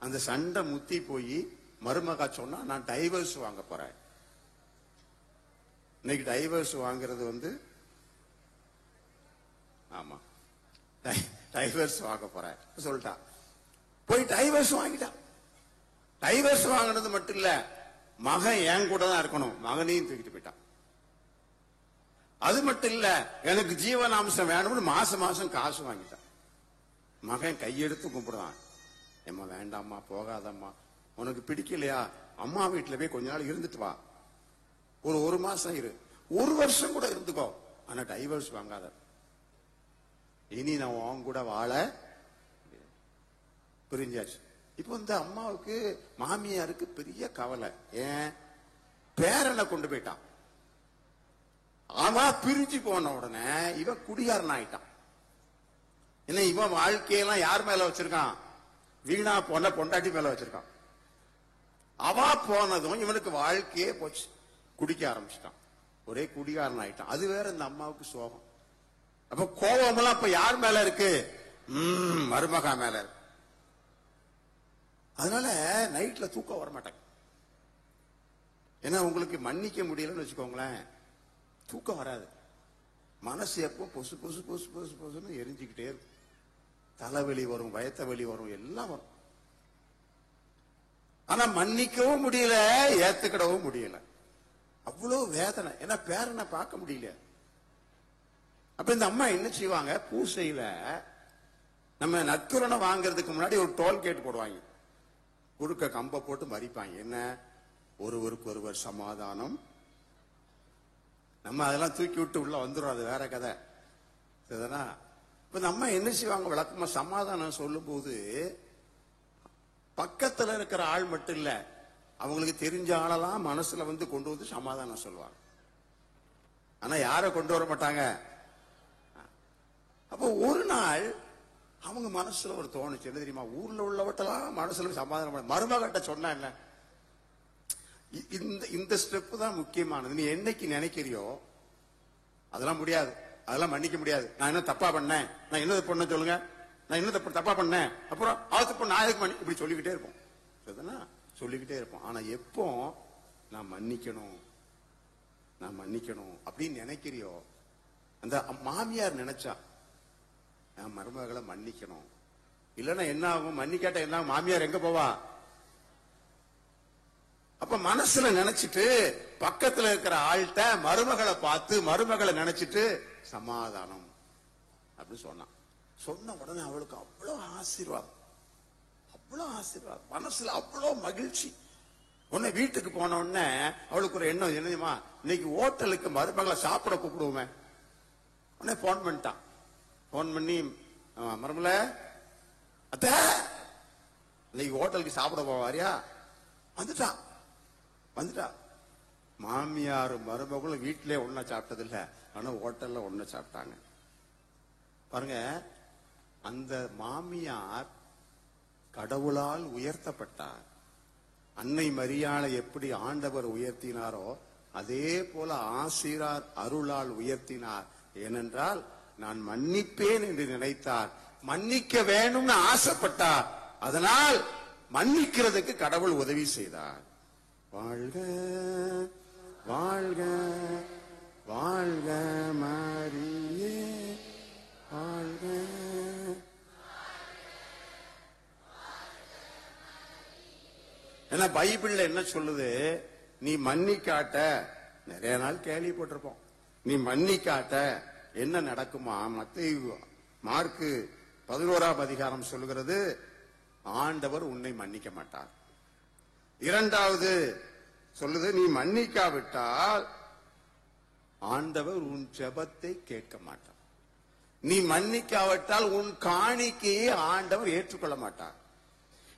Speaker 1: அந்த சண்டை முத்தி போய் மருமகா சொன்னா, நான் டைவர்ஸ் வாங்க போறேன். இன்னைக்கு டைவர்ஸ் வாங்குறது ஆமா, டைவர்ஸ் வாங்க போறேன் சொல்லிட்டா. போய் டைவர்ஸ் வாங்கிட்டான். டைவர்ஸ் வாங்கினது மட்டும் இல்ல, மகன் என் கூட தான் இருக்கணும், மகனையும் தூக்கிட்டு போயிட்டான். அது மட்டும் இல்ல, எனக்கு ஜீவனாம்சம் வேணும்னு மாசம் மாசம் காசு வாங்கிட்டான். மகன் கையெடுத்து கும்பிடுறான், ஏம்மா வேண்டாம்மா, போகாதம்மா, உனக்கு பிடிக்கலையா அம்மா வீட்டுல போய் கொஞ்ச நாள் இருந்துட்டு வா, ஒரு மாசம் இரு, ஒரு வருஷம் கூட இருந்துக்கோ, ஆனா டைவர்ஸ் வாங்காத, இனி நான் உன் கூட வாழ. புரிஞ்சாச்சு. இப்ப அம்மாவுக்கு மாமியாருக்கு பெரிய கவலை. ஏன்? பேரனை கொண்டு போயிட்டான். அவன் பிரிஞ்சு போன உடனே இவன் குடிகாரன் ஆயிட்டான். என்ன, இவன் வாழ்க்கையெல்லாம் யார் மேல வச்சிருக்கான்? வீணா போன பொண்டாட்டி மேல வச்சிருக்கான். அவ போனதும் இவனுக்கு வாழ்க்கையே போச்சு, குடிக்க ஆரம்பிச்சிட்டான், ஒரே குடிகாரன் ஆயிட்டான். அது வேற இந்த அம்மாவுக்கு சோகம். அப்ப கோபமெல்லாம் இப்ப யார் மேல இருக்கு? மருமகா மேல இருக்கு. அதனால நைட்ல தூக்கம் வர மாட்டாங்க. ஏன்னா உங்களுக்கு மன்னிக்க முடியலன்னு வச்சுக்கோங்களேன், தூக்கம் வராது. மனசு எப்போ பொசு பொசு பொசு பொசு பொசுன்னு எரிஞ்சுக்கிட்டே இருக்கும். தலைவலி வரும், வயத்த வலி வரும், எல்லாம் வரும். ஆனா மன்னிக்கவும் முடியல, ஏத்துக்கிடவும் முடியல, அவ்வளவு வேதனை. ஏன்னா பேரனை பார்க்க முடியல. அப்ப இந்த அம்மா என்ன செய்வாங்க? பூசையில நம்ம நற்கருணை வாங்கறதுக்கு முன்னாடி ஒரு டோல்கேட் போடுவாங்க, குறுக்க கம்ப போட்டு மறிப்பாங்க. என்ன? ஒருவருக்கு ஒருவர் சமாதானம். நம்ம அதெல்லாம் தூக்கி விட்டு உள்ள வந்துடும், அது வேற கதை. சரிதானா? இப்ப இந்த அம்மா என்ன செய்வாங்க? விளக்கமா சமாதானம் சொல்லும் போது பக்கத்துல இருக்கிற ஆள் மட்டும் இல்ல, அவங்களுக்கு தெரிஞ்ச ஆளெல்லாம் மனசுல கொண்டு வந்து சமாதானம் சொல்லுவாங்க. ஆனா யாரை கொண்டு வர மாட்டாங்க. அப்போ ஒரு நாள் அவங்க மனசுல ஒரு தோணுச்சு, என்ன தெரியுமா? ஊர்ல உள்ளவட்டெல்லாம் மனசுல சமாதானம். மருமகிட்ட சொன்னா என்ன, இந்த ஸ்டெப் தான் முக்கியமானது. நீ என்னைக்கு நினைக்கிறியோ அதெல்லாம் முடியாது, அதெல்லாம் மன்னிக்க முடியாது. நான் என்ன தப்பா பண்ணேன், நான் என்ன பண்ண சொல்லுங்க, நான் என்ன தப்பா பண்ணேன், அப்புறம் அதுக்கு நான் எதுக்கு இப்படி சொல்லிக்கிட்டே இருப்போம். சரிதானா? சொல்லிக்கிட்டே இருப்போம். ஆனா எப்போ நான் மன்னிக்கணும், நான் மன்னிக்கணும் அப்படின்னு நினைக்கிறியோ, அந்த மாமியார் நினைச்சா நான் மருமகளை மன்னிக்கணும், இல்லைன்னா என்ன ஆகும்? மன்னிக்காட்ட என்ன ஆகும்? மாமியார் எங்க போவா? அப்ப மனசுல நினைச்சிட்டு பக்கத்துல இருக்கிற ஆள்கிட்ட மருமகளை பார்த்து மருமகளை நினைச்சிட்டு சமாதானம் அப்படின்னு சொன்னான். சொன்ன உடனே அவளுக்கு அவ்வளவு ஆசீர்வாதம், அவ்வளவு ஆசீர்வாதம், மனசுல அவ்வளவு மகிழ்ச்சி. உடனே வீட்டுக்கு போன உடனே அவளுக்கு ஒரு எண்ணம், என்னதுமா, இன்னைக்கு ஹோட்டலுக்கு மருமகளை சாப்பிட கூப்பிடுவோமே. உடனே போன் பண்ணிட்டான். போன் பண்ணி, மருமல அத்த இன்னைக்கு ஹோட்டலுக்கு சாப்பிட போவாரியா? வந்துட்டா. மாமியார் மருமகளும் வீட்டிலே ஒன்னா சாப்பிட்டது இல்ல, ஆனா ஹோட்டல்ல ஒண்ணு சாப்பிட்டாங்க. பாருங்க, அந்த மாமியார் கடவுளால் உயர்த்தப்பட்டார். அன்னை மரியாளை எப்படி ஆண்டவர் உயர்த்தினாரோ அதே போல ஆசிரார் அருளால் உயர்த்தினார். ஏனென்றால் நான் மன்னிப்பேன் என்று நினைத்தார், மன்னிக்க வேணும்னு ஆசைப்பட்டார், அதனால் மன்னிக்கிறதுக்கு கடவுள் உதவி செய்தார். வாழ்க வாழ்க வாழ்க மரியே வாழ்க. ஏன்னா பைபிள்ல என்ன சொல்லுது? நீ மன்னிக்காட்ட, நிறைய நாள் கேள்விப்பட்டிருப்போம், நீ மன்னிக்காட்ட என்ன நடக்குமா? மத்தேயு மார்க்கு 11ஆம் அதிகாரம் சொல்லுகிறது, ஆண்டவர் உன்னை மன்னிக்க மாட்டார். இரண்டாவது சொல்லுது, நீ மன்னிக்காவிட்டால் ஆண்டவர் உன் ஜெபத்தை கேட்க மாட்டார். நீ மன்னிக்காவிட்டால் உன் காணிக்கையை ஆண்டவர் ஏற்றுக்கொள்ள மாட்டார்.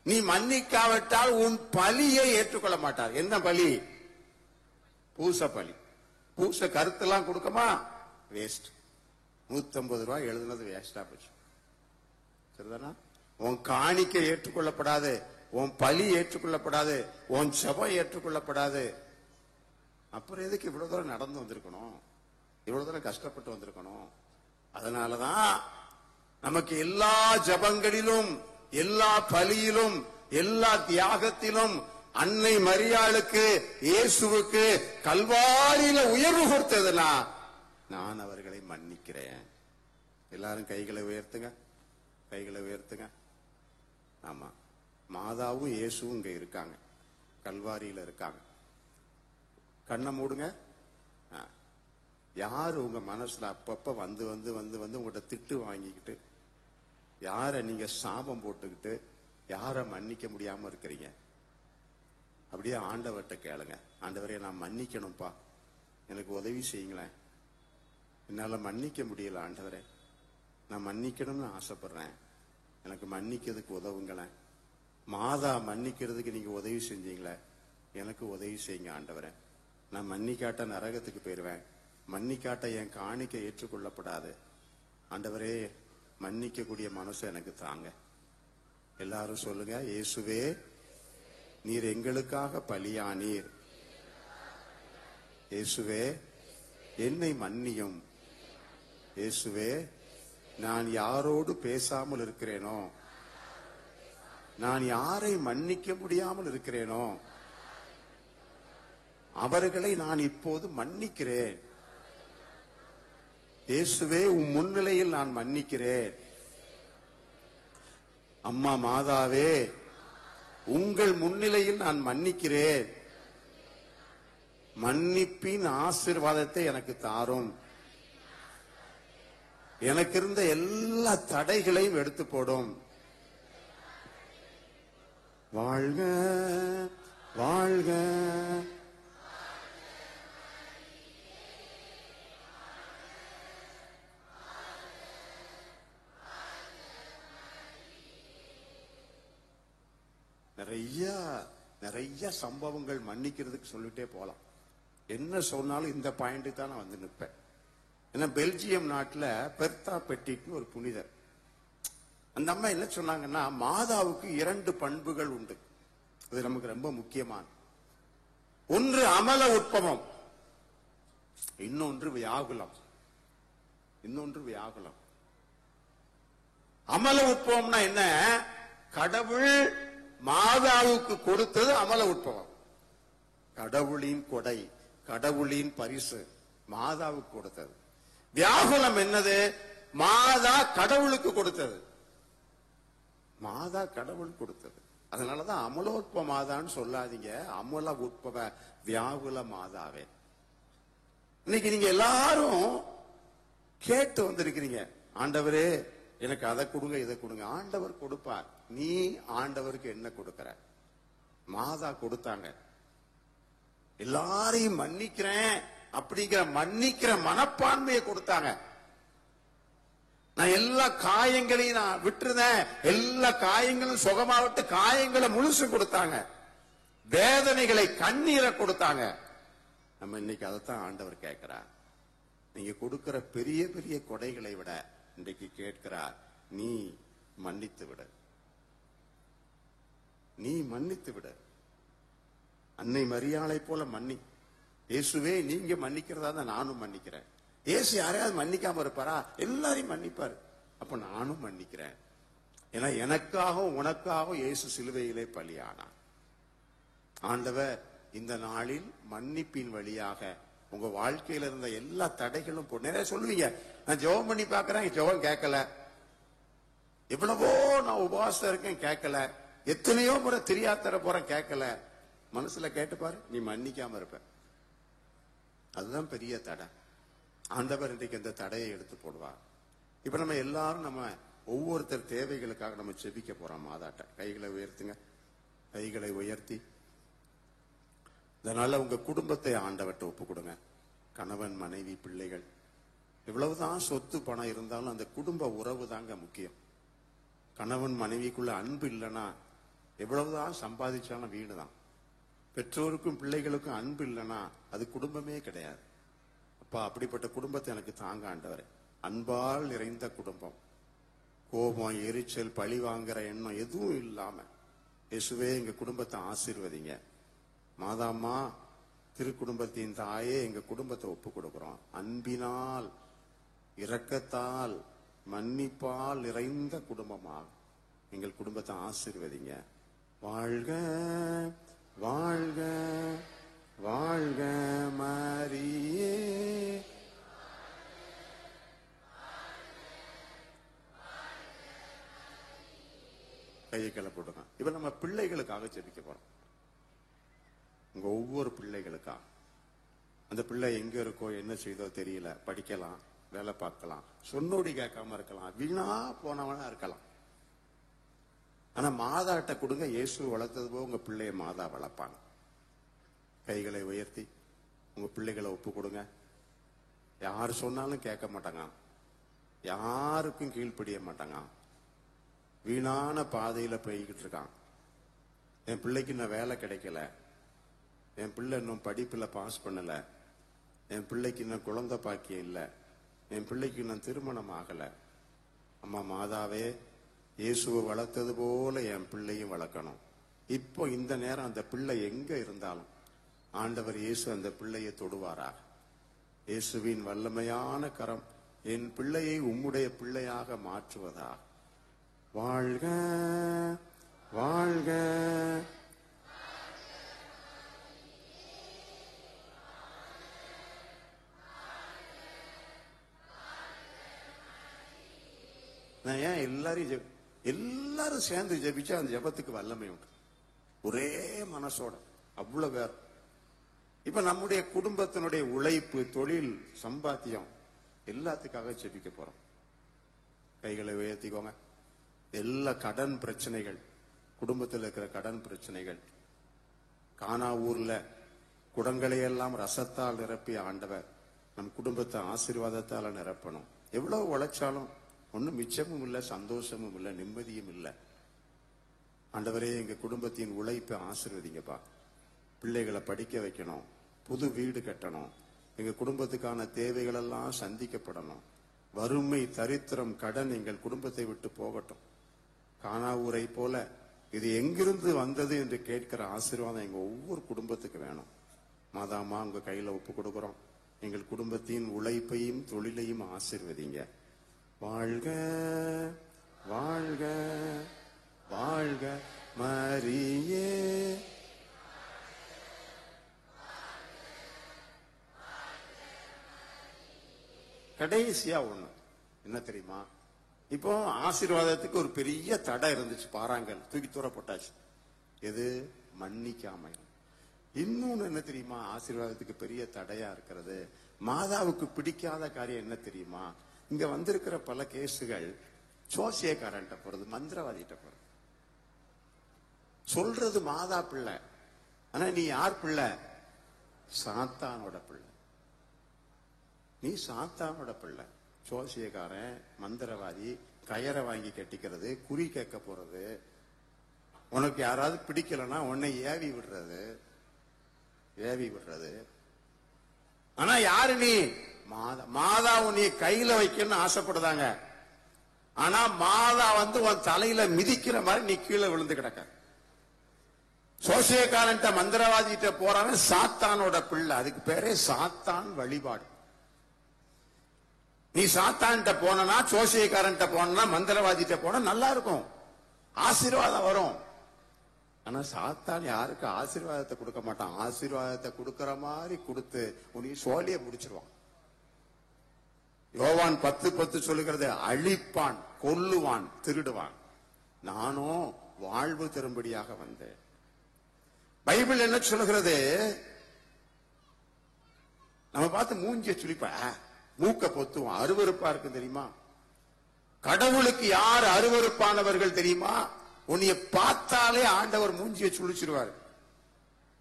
Speaker 1: நீ மன்னிக்காவிட்டால் உன் பலியை ஏற்றுக்கொள்ள மாட்டார். என்ன பலி? பூச பலி. பூச கருத்தெல்லாம் கொடுக்கமா? வேஸ்ட். 150 ரூபாய் எழுதுனது வேஸ்டா போச்சு. சரிதானா? உன் காணிக்கை ஏற்றுக்கொள்ளப்படாது, உன் பலி ஏற்றுக்கொள்ளப்படாது, உன் ஜெபம் ஏற்றுக்கொள்ளப்படாது. அப்புறம் எதுக்கு இவ்வளவு தூரம் நடந்து வந்திருக்கணும்? இவ்வளவு தூரம் கஷ்டப்பட்டு வந்திருக்கணும்? அதனாலதான் நமக்கு எல்லா ஜபங்களிலும், எல்லா பலியிலும், எல்லா தியாகத்திலும் அன்னை மரியாளுக்கு, இயேசுவுக்கு கல்வாரியில உயர்வு கொடுத்ததுனா நான் அவர்களை மன்னிக்கிறேன். எல்லாரும் கைகளை உயர்த்துங்க, கைகளை உயர்த்துங்க. ஆமா, மாதாவும் இயேசுவும் இங்க இருக்காங்க, கல்வாரியில இருக்காங்க. கண்ணை மூடுங்க. யாரு உங்க மனசுல அப்பப்ப வந்து வந்து வந்து வந்து உங்கள்கிட்ட திட்டு வாங்கிக்கிட்டு, யார நீங்க சாபம் போட்டுக்கிட்டு, யார மன்னிக்க முடியாம இருக்கிறீங்க? அப்படியே ஆண்டவர்கிட்ட கேளுங்க. ஆண்டவரே, நான் மன்னிக்கணும்பா, எனக்கு உதவி செய்யுங்களேன். என்னால மன்னிக்க முடியல ஆண்டவரே, நான் மன்னிக்கணும்னு ஆசைப்படுறேன், எனக்கு மன்னிக்கிறதுக்கு உதவுங்களேன். மாதா மன்னிக்கிறதுக்கு நீங்க உதவி செஞ்சீங்களே, எனக்கு உதவி செய்யுங்க ஆண்டவரே. நான் மன்னிக்காட்ட நரகத்துக்கு போயிருவேன், மன்னிக்காட்ட என் காணிக்கை ஏற்றுக்கொள்ளப்படாது. ஆண்டவரே, மன்னிக்க கூடிய மனசு எனக்கு தாங்க. எல்லாரும் சொல்லுங்க, இயேசுவே, நீர் எங்களுக்காக பலியானீர். இயேசுவே, என்னை மன்னியும். இயேசுவே, நான் யாரோடு பேசாமல் இருக்கிறேனோ, நான் யாரை மன்னிக்க முடியாமல் இருக்கிறேனோ அவர்களை நான் இப்போது மன்னிக்கிறேன். இயேசுவே, உன் முன்னிலையில் நான் மன்னிக்கிறேன். அம்மா மாதாவே, உங்கள் முன்னிலையில் நான் மன்னிக்கிறேன். மன்னிப்பின் ஆசீர்வாதத்தை எனக்கு தாரும். எனக்கு இருந்த எல்லா தடைகளையும் எடுத்து போடும். வாழ்க வாழ்க. நிறைய சம்பவங்கள் மன்னிக்கிறதுக்கு சொல்லிட்டே போலாம். என்ன சொன்னாலும் இந்த பாயிண்ட் தான் நான் வந்து நிற்பேன். ஏன்னா பெல்ஜியம் நாட்டுல பெர்தா பெட்டிட்னு ஒரு புனிதர், அந்த அம்மா என்ன சொன்னாங்கன்னா, மாதாவுக்கு 2 பண்புகள் உண்டு, அது நமக்கு ரொம்ப முக்கியமான. ஒன்று அமல உட்பவம், இன்னொன்று வியாகுலம். அமல உட்பவம்னா என்ன? கடவுள் மாதாவுக்கு கொடுத்தது அமல உட்பவம். கடவுளின் கொடை, கடவுளின் பரிசு மாதாவுக்கு கொடுத்தது. வியாகுலம் என்னது? மாதா கடவுளுக்கு கொடுத்தது. மாதா கடவுள் கொடுத்தது. அதனாலதான் அமலோற்ப மாதான்னு சொல்லாதீங்க, அமல உட்பவ வியாகுல மாதாவே. இன்னைக்கு நீங்க எல்லாரும் கேட்டு வந்திருக்கிறீங்க, ஆண்டவரே எனக்கு அதை கொடுங்க இதை கொடுங்க. ஆண்டவர் கொடுப்பார். நீ ஆண்டவருக்கு என்ன கொடுக்கிற? மாதா கொடுத்தாங்க. எல்லாரையும் மன்னிக்கிறேன் அப்படிங்கிற மன்னிக்கிற மனப்பான்மையை கொடுத்தாங்க. நான் எல்லா காயங்களையும் நான் விட்டுருந்தேன், எல்லா காயங்களும் சுகமாவிட்டு காயங்களை முழுசு கொடுத்தாங்க. வேதனைகளை, கண்ணீரை கொடுத்தாங்க. நம்ம இன்னைக்கு அதைத்தான் ஆண்டவர் கேட்கிறார். நீங்க கொடுக்கிற பெரிய பெரிய கொடைகளை விட இன்றைக்கு கேட்கிறார், நீ மன்னித்து விடு, நீ மன்னித்து விடு. அன்னை மரியாளை போல மன்னி. இயேசுவே, நீங்க மன்னிக்கிறதா தான் நானும் மன்னிக்கிறேன். இயேசு யாரையாவது மன்னிக்காம இருப்பாரா? எல்லாரையும் மன்னிப்பாரு. அப்ப நானும் மன்னிக்கிறேன். ஏன்னா எனக்காகவும் உனக்காகவும் இயேசு சிலுவையிலே பலியானார். ஆண்டவர் இந்த நாளில் மன்னிப்பின் வழியாக உங்க வாழ்க்கையில இருந்த எல்லா தடைகளும் நிறைய சொல்லுவீங்க. நான் ஜெபம் பண்ணி பாக்குறேன், ஜெபம் கேட்கல. எவ்வளவோ நான் உபவாசம் இருக்கேன், கேட்கல. எத்தனையோ முறை தெரியாத்தர போறேன், கேட்கல. மனசுல கேட்டு பாரு, நீ மன்னிக்காம இருப்ப. அதுதான் பெரிய தடை. ஆண்டவர் இன்றைக்கு அந்த தடையை எடுத்து போடுவார். இப்ப நம்ம எல்லாரும் நம்ம ஒவ்வொருத்தர் தேவைகளுக்காக நம்ம செபிக்க போறோம். மாதாட்ட கைகளை உயர்த்துங்க, கைகளை உயர்த்தி இதனால உங்க குடும்பத்தை ஆண்டவர்கிட்ட ஒப்பு கொடுங்க. கணவன், மனைவி, பிள்ளைகள், எவ்வளவுதான் சொத்து பணம் இருந்தாலும் அந்த குடும்ப உறவு தாங்க முக்கியம். கணவன் மனைவிக்குள்ள அன்பு இல்லைன்னா எவ்வளவுதான் சம்பாதிச்சாலும் வீடுதான். பெற்றோருக்கும் பிள்ளைகளுக்கும் அன்பு இல்லைன்னா அது குடும்பமே கிடையாது. அப்பா, அப்படிப்பட்ட குடும்பத்தை எனக்கு தாங்க ஆண்டவரே. அன்பால் நிறைந்த குடும்பம், கோபம், எரிச்சல், பழி வாங்குற எண்ணம் எதுவும் இல்லாம இயேசுவே எங்க குடும்பத்தை ஆசீர்வதிங்க. மாதாம்மா, திருக்குடும்பத்தின் தாயே, எங்க குடும்பத்தை ஒப்பு கொடுக்கிறோம். அன்பினால், இரக்கத்தால், மன்னிப்பால் நிறைந்த குடும்பமாக எங்கள் குடும்பத்தை ஆசீர்வதிங்க. வாழ்க வாழ்க வாழ்க மரியே. கையை கிளப்பிடுங்க. இப்ப நம்ம பிள்ளைகளுக்காக ஜெபிக்க போறோம். உங்க ஒவ்வொரு பிள்ளைகளுக்காக. அந்த பிள்ளை எங்க இருக்கோ, என்ன செய்தோ தெரியல, படிக்கலாம், வேலை பார்க்கலாம், சொன்னோடி கேட்காம இருக்கலாம், வீணா போனவனா இருக்கலாம். ஆனா மாதாட்ட கொடுங்க. இயேசு வளர்த்தது போக உங்க பிள்ளைய மாதா வளர்ப்பாங்க. கைகளை உயர்த்தி உங்க பிள்ளைகளை ஒப்பு கொடுங்க. யாரு சொன்னாலும் கேட்க மாட்டாங்க, யாருக்கும் கீழ்ப்படிய மாட்டாங்க, வீணான பாதையில போய்கிட்டு இருக்கான். என் பிள்ளைக்கு இன்னும் வேலை கிடைக்கல, என் பிள்ளை இன்னும் படிப்புல பாஸ் பண்ணல, என் பிள்ளைக்கு இன்னும் குழந்தை பாக்கியம் இல்லை, என் பிள்ளைக்கு இன்னும் திருமணம் ஆகல. அம்மா மாதாவே, இயேசுவை வளர்த்தது போல என் பிள்ளையும் வளர்க்கணும். இப்போ இந்த நேரம் அந்த பிள்ளை எங்க இருந்தாலும் ஆண்டவர் இயேசு அந்த பிள்ளையை தொடுவாராக. இயேசுவின் வல்லமையான கரம் என் பிள்ளையை உம்முடைய பிள்ளையாக மாற்றுவதாக. வாழ்க வாழ்க நான் ஏன் எல்லாரும் சேர்ந்து ஜெபிச்சா அந்த ஜெபத்துக்கு வல்லமை உண்டு. ஒரே மனசோட அவ்வளவு பேர். இப்ப நம்முடைய குடும்பத்தினுடைய உழைப்பு, தொழில், சம்பாத்தியம் எல்லாத்துக்காக ஜெபிக்க போறோம். கைகளை உயர்த்திக்கோங்க. எல்லா கடன் பிரச்சனைகள், குடும்பத்தில் இருக்கிற கடன் பிரச்சனைகள், கானா ஊர்ல குடங்களை எல்லாம் ரசத்தால் நிரப்பிய ஆண்டவர் நம் குடும்பத்தை ஆசீர்வாதத்தால நிரப்பணும். எவ்வளவு உழைச்சாலும் ஒன்னும் மிச்சமும் இல்லை, சந்தோஷமும் இல்லை, நிம்மதியும் இல்லை. ஆண்டவரே, எங்க குடும்பத்தின் உழைப்பை ஆசீர்வதிங்கப்பா. பிள்ளைகளை படிக்க வைக்கணும், புது வீடு கட்டணும், எங்க குடும்பத்துக்கான தேவைகள் எல்லாம் சந்திக்கப்படணும். வறுமை, தரித்திரம், கடன் எங்கள் குடும்பத்தை விட்டு போகட்டும். கானாவூரை போல இது எங்கிருந்து வந்தது என்று கேட்கிற ஆசீர்வாதம் எங்க ஒவ்வொரு குடும்பத்துக்கு வேணும். மாதாமா, உங்க கையில ஒப்பு கொடுக்கிறோம். எங்கள் குடும்பத்தின் உழைப்பையும் தொழிலையும் ஆசீர்வதிங்க. வாழ்க வாழ்க வாழ்க மரியே. கடைசியா ஒண்ணு என்ன தெரியுமா? இப்போ ஆசீர்வாதத்துக்கு ஒரு பெரிய தடை இருந்துச்சு, பாறாங்கல் தூக்கி தூர போட்டாச்சு. எது? மன்னிக்காமை. இன்னொன்னு என்ன தெரியுமா ஆசீர்வாதத்துக்கு பெரிய தடையா இருக்கிறது? மாதாவுக்கு பிடிக்காத காரியம் என்ன தெரியுமா? இங்க வந்திருக்கிற பல கேசுகள் ஜோசியக்காரன்ட்ட போறது, மந்திரவாதிட்ட போறது. சொல்றது மாதா பிள்ளை, ஆனா நீ யார் பிள்ளை? சாத்தானோட பிள்ளை. நீ சாத்தானோட பிள்ளை. ஜோசியக்காரன், மந்திரவாதி, கயரை வாங்கி கட்டிக்கிறது, குறி கேட்க போறது, உனக்கு யாராவது பிடிக்கலன்னா உன்னை ஏவி விடுறது. ஆனா யாரு நீ? மாதா. மாதா உன்னை கையில வைக்கணும்னு ஆசைப்படுதாங்க. ஆனா மாதா உன் தலையில மிதிக்கிற மாதிரி நீ கீழே விழுந்து கிடக்க. சோசியக்காரன்ட்ட, மந்திரவாதிட்ட போறவன் சாத்தானோட பிள்ளை. அதுக்கு பேரே சாத்தான் வழிபாடு. நீ சாத்தான்ட்ட போனா, சோசியக்காரன்ட்ட போனா, மந்திரவாதிட்ட போனா நல்லா இருக்கும், ஆசீர்வாதம் வரும். ஆனா சாத்தான் யாருக்கு ஆசீர்வாதத்தை கொடுக்க மாட்டான். ஆசீர்வாதத்தை கொடுக்கிற மாதிரி கொடுத்து உன்னை சோழிய முடிச்சிருவான். யோவான் 10:10 சொல்லுகிறது, அழிப்பான், கொல்லுவான், திருடுவான். நானும் வாழ்வு தரும்படியாக வந்தேன். பைபிள் என்ன சொல்லுகிறது? நம்ம பார்த்து மூஞ்சிய சுழிப்ப, மூக்க பொத்துவோம். அருவருப்பா இருக்கு தெரியுமா? கடவுளுக்கு யார் அருவருப்பானவர்கள் தெரியுமா? உன்னைய பார்த்தாலே ஆண்டவர் மூஞ்சிய சுழிச்சிருவார்.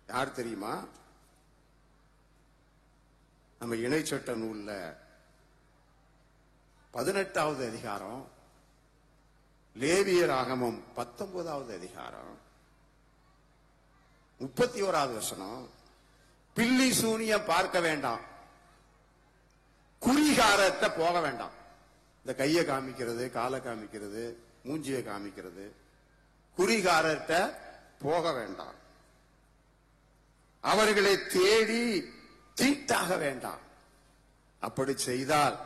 Speaker 1: யார் தெரியுமா? நம்ம இணைச்சட்ட நூல்ல 18வது அதிகாரம், லேவியர் ஆகமம் 19வது அதிகாரம் 31வது வசனம், பில்லி சூனியம் பார்க்க வேண்டாம், குறிகாரத்தை போக வேண்டாம். இந்த கையை காமிக்கிறது, காலை காமிக்கிறது, மூஞ்சியை காமிக்கிறது, குறிகாரத்தை போக வேண்டாம். அவர்களை தேடி தீட்டாக வேண்டாம். அப்படி செய்தால்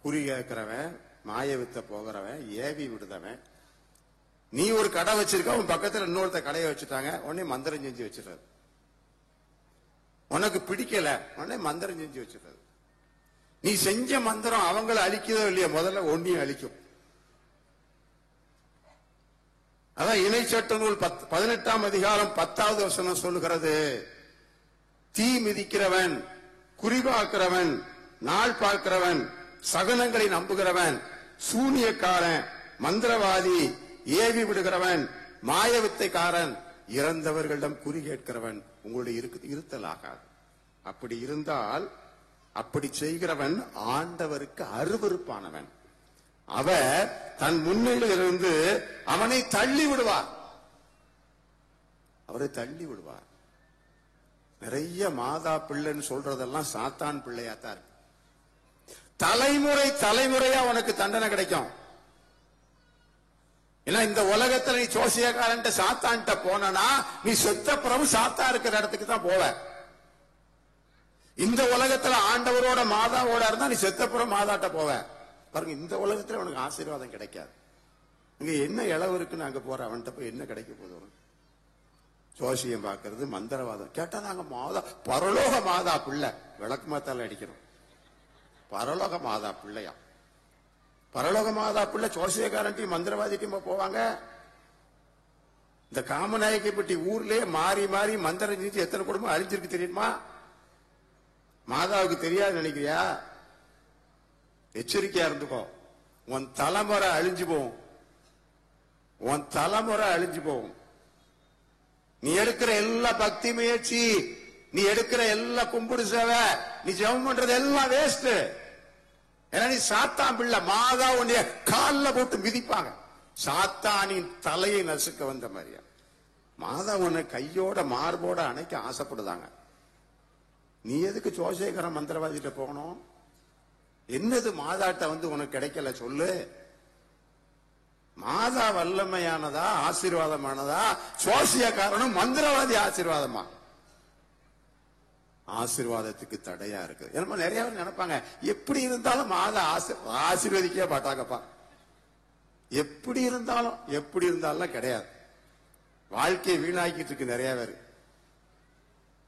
Speaker 1: குறி கேட்கிறவன், மாய வித்த போகிறவன், ஏவி விடுதவன். நீ ஒரு கடை வச்சிருக்க, உன் பக்கத்துல இன்னொருத்த கடையை வச்சுட்டாங்க, உடனே மந்திரம் செஞ்சு வச்சிருக்காரு. உனக்கு பிடிக்கல, உடனே மந்திரம் செஞ்சு வச்சிருக்காரு. நீ செஞ்ச மந்திரம் அவங்களை அழிக்கிறதோ இல்லையா, முதல்ல ஒன்னையும் அழிக்கும். அதான் இணை சட்ட நூல் 18ஆம் அதிகாரம் 10வது வசனம் சொல்லுகிறது, தீ மிதிக்கிறவன், குறிபார்க்கிறவன், நாள் பார்க்கிறவன், சகனங்களை நம்புகிறவன், சூனியக்காரன், மந்திரவாதி, ஏவி விடுகிறவன், மாயவித்தைக்காரன், இறந்தவர்களிடம் குறி கேட்கிறவன் உங்களுடைய இருத்தலாகாது. அப்படி இருந்தால் அப்படி செய்கிறவன் ஆண்டவருக்கு அருவருப்பானவன். அவர் தன் முன்னிலையில் இருந்து அவனை தள்ளி விடுவார். அவரை தள்ளி விடுவார். நிறைய மாதா பிள்ளைன்னு சொல்றதெல்லாம் சாத்தான் பிள்ளையாத்தான் இருக்கு. தலைமுறை தலைமுறையா உனக்கு தண்டனை கிடைக்கும். ஏன்னா இந்த உலகத்துல நீ ஜோசியக்காரன் சாத்தான்ட்ட போனா நீ செத்த பிறகு சாத்தா இருக்கிற இடத்துக்கு தான் போவ. இந்த உலகத்துல ஆண்டவரோட மாதாவோட இருந்தா நீ செத்த பிறகு மாதாட்ட போவ. பாருங்க, இந்த உலகத்துல உனக்கு ஆசீர்வாதம் கிடைக்காது. இங்க என்ன இளவு இருக்குன்னு அங்க போற, அவன்கிட்ட போய் என்ன கிடைக்க போதும்? ஜோசியம் பார்க்கறது, மந்திரவாதம் கேட்டா நாங்க மாதா, பரலோக மாதா பிள்ளை, விளக்கு மாத்தால அடிக்கிறோம். பரலோக மாதா பிள்ளையா? பரலோக மாதா பிள்ளை ஜோசியக்காரன்ட்டையும் மந்திரவாதிட்டையும் போவாங்க? இந்த காமநாயக்கப்பட்டி ஊர்லயே மாறி மாறி மந்திரம் செஞ்சு எத்தனை குடும்பம் அழிஞ்சிருக்கு தெரியுமா? மாதாவுக்கு தெரியாது நினைக்கிறியா? எச்சரிக்கையா இருந்துக்கோ. உன் தலைமுறை அழிஞ்சு போகும். உன் தலைமுறை அழிஞ்சு போகும். நீ எடுக்கிற எல்லா பக்தி முயற்சி, நீ எடுக்கிற எல்லா கும்பிடு சேவை, நீ ஜெபம் பண்றது எல்லாம் வேஸ்ட். ஏன்னா நீ சாத்தான் பிள்ளை. மாதா உன்னைய காலில் போட்டு மிதிப்பாங்க. சாத்தானின் தலையை நசுக்க வந்த மாதிரியா மாதா உன்னை கையோட மார்போட அணைக்க ஆசைப்படுதாங்க. நீ எதுக்கு ஜோசியக்காரன் மந்திரவாதிட்ட போகணும்? என்னது மாதாட்ட உனக்கு கிடைக்கல சொல்லு. மாதா வல்லமையானதா, ஆசீர்வாதமானதா? ஜோசியக்காரனும் மந்திரவாதி ஆசீர்வாதமா? ஆசீர்வாதத்துக்கு தடையா இருக்கு. ஏன்னா நிறைய பேர் நினைப்பாங்க, எப்படி இருந்தாலும் மாதா ஆசீர்வதிக்கவே மாட்டாங்கப்பா. எப்படி இருந்தாலும் கிடையாது. வாழ்க்கையை வீணாக்கிட்டு இருக்கு நிறைய பேர்.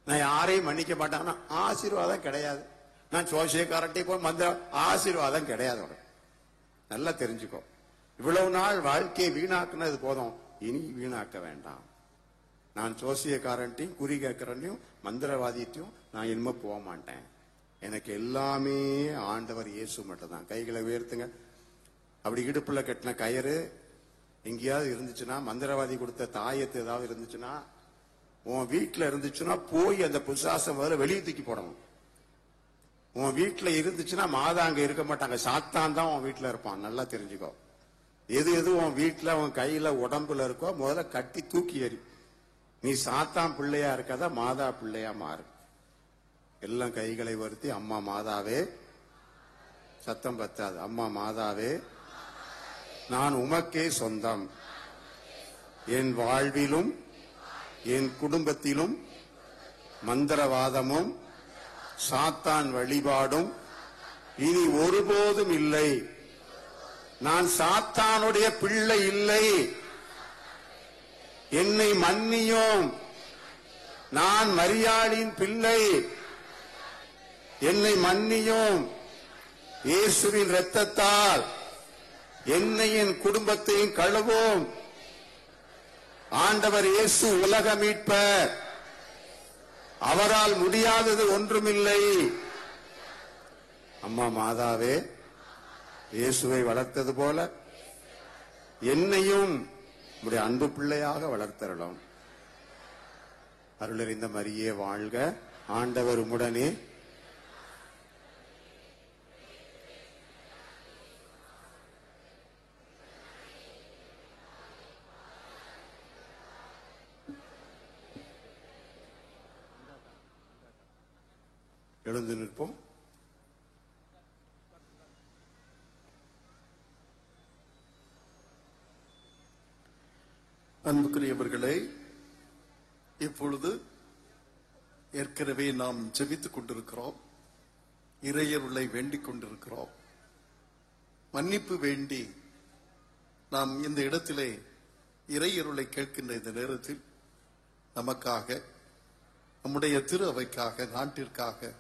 Speaker 1: நான் யாரையும் மன்னிக்க மாட்டாங்கன்னா ஆசீர்வாதம் கிடையாது. நான் ஜோசியக்காரன்ட்டே போய் மந்திரம், ஆசீர்வாதம் கிடையாது. நல்லா தெரிஞ்சுக்கோ. இவ்வளவு நாள் வாழ்க்கையை வீணாக்குனது போதும், இனி வீணாக்க வேண்டாம். நான் ஜோசியக்காரன்ட்டையும் குறி கேட்கறன்னையும் மந்திரவாதிட்டையும் நான் இனிமே போக மாட்டேன். எனக்கு எல்லாமே ஆண்டவர் இயேசு மட்டும் தான். கைகளை உயர்த்துங்க. அப்படி இடுப்புல கட்டின கயிறு எங்கேயாவது இருந்துச்சுன்னா, மந்திரவாதி கொடுத்த தாயத்து ஏதாவது இருந்துச்சுன்னா, உன் வீட்டுல இருந்துச்சுன்னா போய் அந்த புசாசம் முதல்ல வெளியே தூக்கி போடணும். உன் வீட்டுல இருந்துச்சுன்னா மாதா அங்க இருக்க மாட்டாங்க, சாத்தான் தான் உன் வீட்டுல இருப்பான். நல்லா தெரிஞ்சுக்கோ. எது எது உன் வீட்டுல உன் கையில உடம்புல இருக்கோ முதல்ல கட்டி தூக்கி எறி. நீ சாத்தான் பிள்ளையா இருக்காத, மாதா பிள்ளையா மாறு. எல்லாம் கைகளை வருத்தி, அம்மா மாதாவே, சத்தம் பத்தாது, அம்மா மாதாவே, நான் உமக்கே சொந்தம். என் வாழ்விலும் என் குடும்பத்திலும் மந்திரவாதமும் சாத்தான் வழிபாடும் இனி ஒருபோதும் இல்லை. நான் சாத்தானுடைய பிள்ளை இல்லை. என்னை மன்னியும். நான் மரியாளின் பிள்ளை. என்னை மன்னியும். இயேசுவின் இரத்தத்தால் என்னை என் குடும்பத்தையும் கழுவும். ஆண்டவர் இயேசு உலக மீட்பர். அவரால் முடியாதது ஒன்றுமில்லை. அம்மா மாதாவே, இயேசுவை வளர்த்தது போல என்னையும் உம்முடைய அன்பு பிள்ளையாக வளர்த்தரலாம். அருளறிந்த மரியே வாழ்க. ஆண்டவர் உம்முடனே. எழுந்து நிற்போம்.
Speaker 2: அன்புக்குரியவர்களே, இப்பொழுது ஏற்கனவே நாம் ஜெபித்துக் கொண்டிருக்கிறோம், இறையருளை வேண்டிக் கொண்டிருக்கிறோம். மன்னிப்பு வேண்டி நாம் இந்த இடத்திலே இறையருளை கேட்கின்ற இந்த நேரத்தில் நமக்காக, நம்முடைய திரு அவைக்காக, நாட்டிற்காக